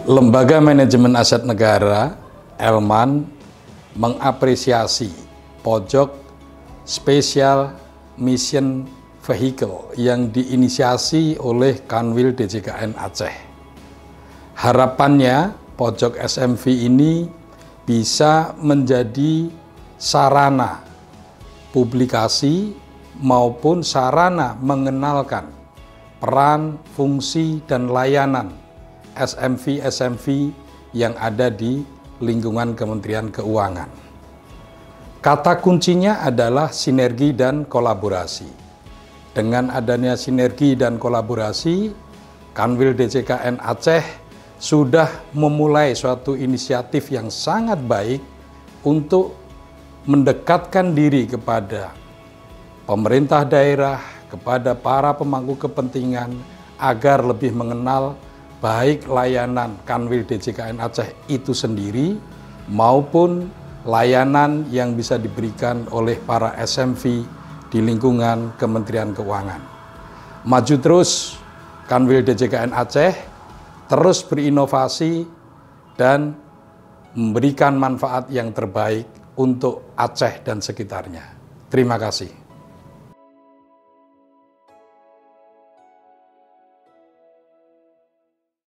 Lembaga Manajemen Aset Negara, Elman, mengapresiasi Pojok Special Mission Vehicle yang diinisiasi oleh Kanwil DJKN Aceh. Harapannya, Pojok SMV ini bisa menjadi sarana publikasi maupun sarana mengenalkan peran, fungsi, dan layanan SMV yang ada di lingkungan Kementerian Keuangan. Kata kuncinya adalah sinergi dan kolaborasi. Dengan adanya sinergi dan kolaborasi, Kanwil DJKN Aceh sudah memulai suatu inisiatif yang sangat baik untuk mendekatkan diri kepada pemerintah daerah, kepada para pemangku kepentingan agar lebih mengenal baik layanan Kanwil DJKN Aceh itu sendiri maupun layanan yang bisa diberikan oleh para SMV di lingkungan Kementerian Keuangan. Maju terus Kanwil DJKN Aceh, terus berinovasi dan memberikan manfaat yang terbaik untuk Aceh dan sekitarnya. Terima kasih.